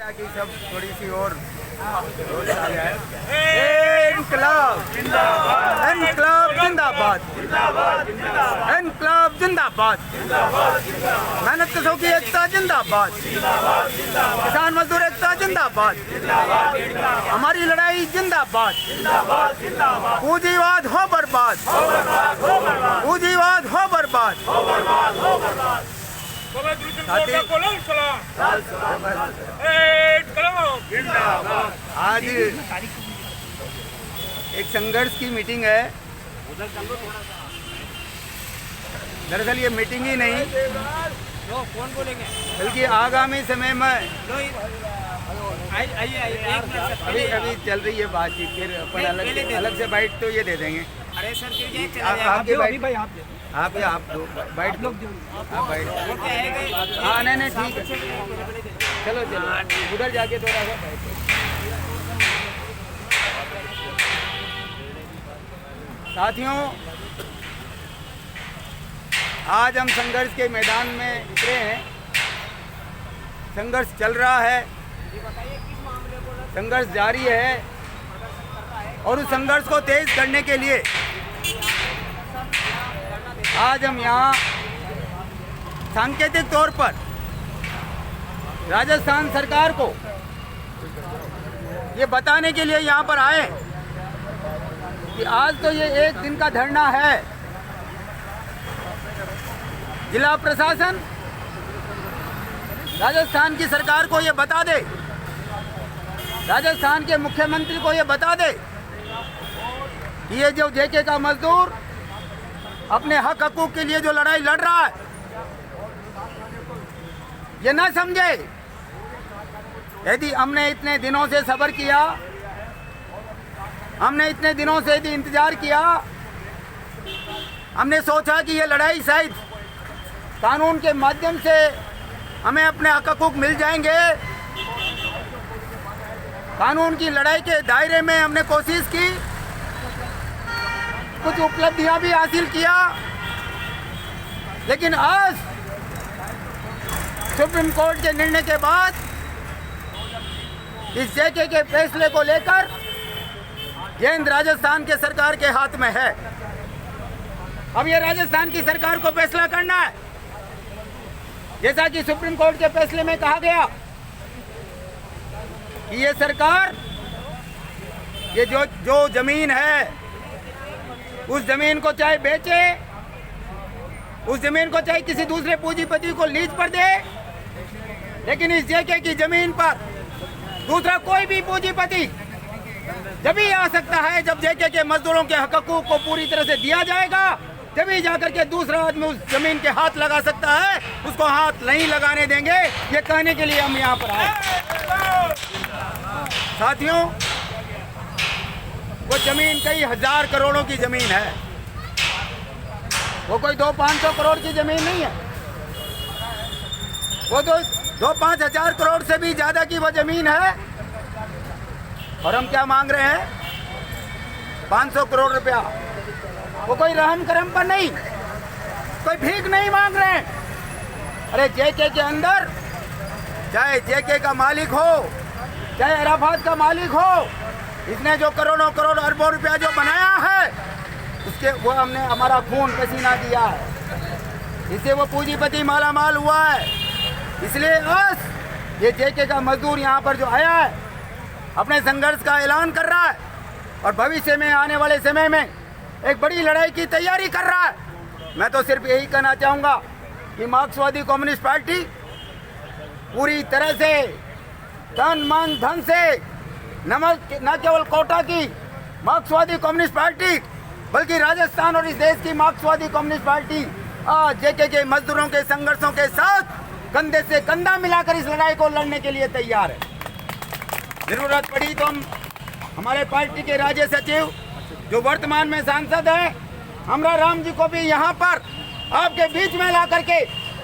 की सब थोड़ी सी और इनकलाब इनकलाब जिंदाबाद इनकलाब जिंदाबाद मेहनत कशों की एकता जिंदाबाद किसान मजदूर एकता जिंदाबाद हमारी लड़ाई जिंदाबाद पूंजीवाद हो बर्बाद पूंजीवाद हो बर्बाद आज एक संघर्ष की मीटिंग है। दरअसल ये मीटिंग ही नहीं बल्कि आगामी समय में अभी चल रही है बातचीत, फिर अपन अलग से बाइट तो ये दे देंगे। अरे सर आपकी बाइट आप दो बाइट लो। हाँ बाइट हाँ नहीं ठीक है, चलो उधर जाके थोड़ा सा बाइट। साथियों, आज हम संघर्ष के मैदान में उतरे हैं। संघर्ष चल रहा है, संघर्ष जारी है और उस संघर्ष को तेज करने के लिए आज हम यहाँ सांकेतिक तौर पर राजस्थान सरकार को ये बताने के लिए यहाँ पर आए कि आज तो ये एक दिन का धरना है। जिला प्रशासन राजस्थान की सरकार को ये बता दे, राजस्थान के मुख्यमंत्री को ये बता दे कि ये जो जेके का मजदूर अपने हक हकूक के लिए जो लड़ाई लड़ रहा है, ये ना समझे। यदि हमने इतने दिनों से सब्र किया, हमने इतने दिनों से यदि इंतजार किया, हमने सोचा कि ये लड़ाई शायद कानून के माध्यम से हमें अपने हक हकूक मिल जाएंगे। कानून की लड़ाई के दायरे में हमने कोशिश की, कुछ उपलब्धियां भी हासिल किया, लेकिन आज सुप्रीम कोर्ट के निर्णय के बाद इस जेके के फैसले को लेकर गेंद राजस्थान के सरकार के हाथ में है। अब ये राजस्थान की सरकार को फैसला करना है। जैसा कि सुप्रीम कोर्ट के फैसले में कहा गया कि ये सरकार ये जो जमीन है उस जमीन को चाहे बेचे, उस जमीन को चाहे किसी दूसरे पूंजीपति को लीज पर दे, लेकिन इस जेके की जमीन पर दूसरा कोई भी पूंजीपति जब ही आ सकता है जब जेके के मजदूरों के हक हकूक को पूरी तरह से दिया जाएगा, तभी जाकर के दूसरा आदमी उस जमीन के हाथ लगा सकता है। उसको हाथ नहीं लगाने देंगे, ये कहने के लिए हम यहाँ पर आए। साथियों, वो जमीन कई हजार करोड़ों की जमीन है, वो कोई 200-500 करोड़ की जमीन नहीं है। वो 2-5 हजार करोड़ से भी ज्यादा की वो जमीन है। और हम क्या मांग रहे हैं? 500 करोड़ रुपया। वो कोई रहम करम पर नहीं, कोई भीख नहीं मांग रहे हैं। अरे जेके के अंदर चाहे जेके का मालिक हो, चाहे अराफात का मालिक हो, इसने जो करोड़ों करोड़ अरबों रुपया जो बनाया है, उसके वो हमने हमारा खून पसीना दिया है, इससे वो पूंजीपति माला माल हुआ है। इसलिए आज ये जेके का मजदूर यहाँ पर जो आया है, अपने संघर्ष का ऐलान कर रहा है और भविष्य में आने वाले समय में एक बड़ी लड़ाई की तैयारी कर रहा है। मैं तो सिर्फ यही कहना चाहूँगा कि मार्क्सवादी कम्युनिस्ट पार्टी पूरी तरह से तन मन धन से न केवल कोटा की मार्क्सवादी कम्युनिस्ट पार्टी बल्कि राजस्थान और इस देश की मार्क्सवादी कम्युनिस्ट पार्टी आज जेके के मजदूरों के संघर्षों के साथ कंधे से कंधा मिलाकर इस लड़ाई को लड़ने के लिए तैयार है। जरूरत पड़ी तो हम हमारे पार्टी के राज्य सचिव जो वर्तमान में सांसद हैं, हमरा राम जी को भी यहाँ पर आपके बीच में ला करके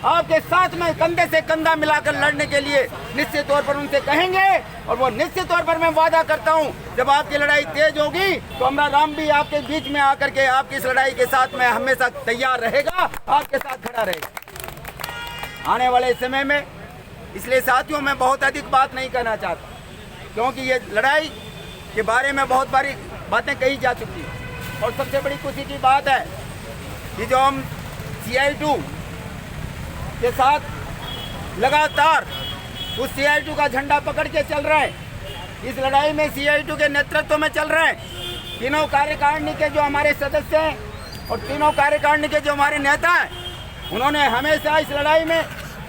आपके साथ में कंधे से कंधा मिलाकर लड़ने के लिए निश्चित तौर पर उनसे कहेंगे। और वो निश्चित तौर पर मैं वादा करता हूँ, जब आपकी लड़ाई तेज होगी तो हमरा राम भी आपके बीच में आकर के आपकी इस लड़ाई के साथ में हमेशा तैयार रहेगा, आपके साथ खड़ा रहेगा। आने वाले समय में इसलिए साथियों मैं बहुत अधिक बात नहीं करना चाहता, क्योंकि ये लड़ाई के बारे में बहुत बारी बातें कही जा चुकी हैं। और सबसे बड़ी खुशी की बात है कि जो हम CI2 के साथ लगातार उस CI2 का झंडा पकड़ के चल रहे हैं, इस लड़ाई में CI2 के नेतृत्व में चल रहे हैं। तीनों कार्यकारिणी के जो हमारे सदस्य हैं और तीनों कार्यकारिणी के जो हमारे नेता हैं, उन्होंने हमेशा इस लड़ाई में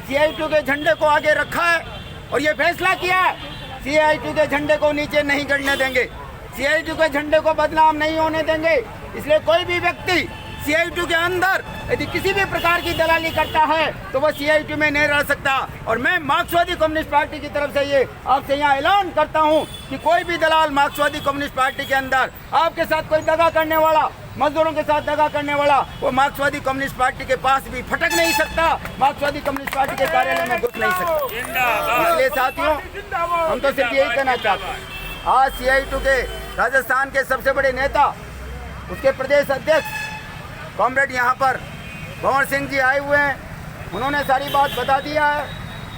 CI2 के झंडे को आगे रखा है और ये फैसला किया है CI2 के झंडे को नीचे नहीं गिरने देंगे, CI2 के झंडे को बदनाम नहीं होने देंगे। इसलिए कोई भी व्यक्ति CI2 के अंदर यदि किसी भी प्रकार की दलाली करता है तो वह CI2 में नहीं रह सकता। और मैं मार्क्सवादी कम्युनिस्ट पार्टी की तरफ से ये आपसे यहाँ ऐलान करता हूँ कि कोई भी दलाल मार्क्सवादी कम्युनिस्ट पार्टी के अंदर आपके साथ कोई दगा करने वाला, मजदूरों के साथ दगा करने वाला, वो मार्क्सवादी कम्युनिस्ट पार्टी के पास भी फटक नहीं सकता, मार्क्सवादी कम्युनिस्ट पार्टी के कार्यालय में घुस नहीं सकता। इसलिए साथियों हम तो सिर्फ यही कहना चाहते हैं, आज CI2 के राजस्थान के सबसे बड़े नेता, उसके प्रदेश अध्यक्ष कॉमरेड यहाँ पर भंवर सिंह जी आए हुए हैं, उन्होंने सारी बात बता दिया है।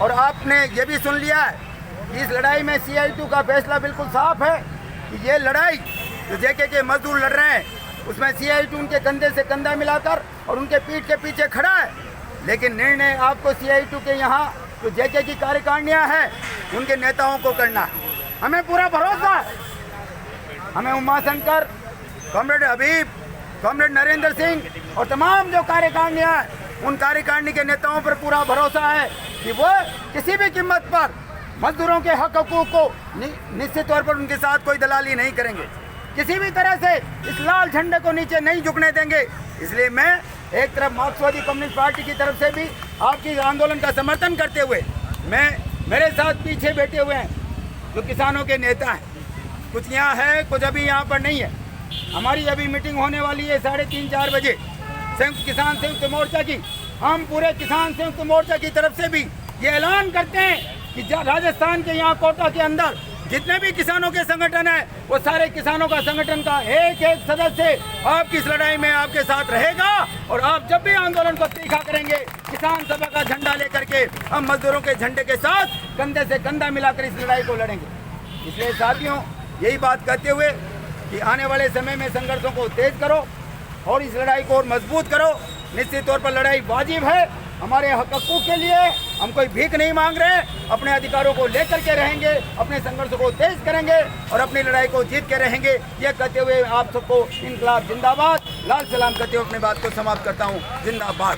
और आपने ये भी सुन लिया है कि इस लड़ाई में CI2 का फैसला बिल्कुल साफ है कि ये लड़ाई जो JK के मजदूर लड़ रहे हैं उसमें CI2 उनके कंधे से कंधा मिलाकर और उनके पीठ के पीछे खड़ा है। लेकिन निर्णय आपको CI2 के यहाँ जो JK की कार्यकारिणियाँ हैं उनके नेताओं को करना है। हमें पूरा भरोसा है, हमें उमाशंकर, कॉमरेड हबीब, कॉमरेड नरेंद्र सिंह और तमाम जो कार्यकारिणियाँ हैं उन कार्यकारिणी के नेताओं पर पूरा भरोसा है कि वो किसी भी कीमत पर मजदूरों के हक हकूक़ को निश्चित तौर पर उनके साथ कोई दलाली नहीं करेंगे, किसी भी तरह से इस लाल झंडे को नीचे नहीं झुकने देंगे। इसलिए मैं एक तरफ मार्क्सवादी कम्युनिस्ट पार्टी की तरफ से भी आपकी आंदोलन का समर्थन करते हुए, मैं मेरे साथ पीछे बैठे हुए हैं जो किसानों के नेता हैं, कुछ यहाँ है कुछ अभी यहाँ पर नहीं है। हमारी अभी मीटिंग होने वाली है 3:30-4 बजे संयुक्त किसान संयुक्त मोर्चा की। हम पूरे किसान संयुक्त मोर्चा की तरफ से भी ये ऐलान करते हैं कि राजस्थान के यहाँ कोटा के अंदर जितने भी किसानों के संगठन हैं वो सारे किसानों का संगठन का एक एक सदस्य आपकी इस लड़ाई में आपके साथ रहेगा। और आप जब भी आंदोलन को तीखा करेंगे, किसान सभा का झंडा लेकर के हम मजदूरों के झंडे के साथ कंधे से कंधा मिलाकर इस लड़ाई को लड़ेंगे। इसलिए साथियों यही बात कहते हुए कि आने वाले समय में संघर्षों को तेज करो और इस लड़ाई को और मजबूत करो। निश्चित तौर पर लड़ाई वाजिब है, हमारे हकूक़ के लिए हम कोई भीख नहीं मांग रहे, अपने अधिकारों को लेकर के रहेंगे, अपने संघर्षों को तेज करेंगे और अपनी लड़ाई को जीत के रहेंगे। यह कहते हुए आप सबको इनकलाब जिंदाबाद, लाल सलाम कहते हुए अपनी बात को समाप्त करता हूँ। जिंदाबाद।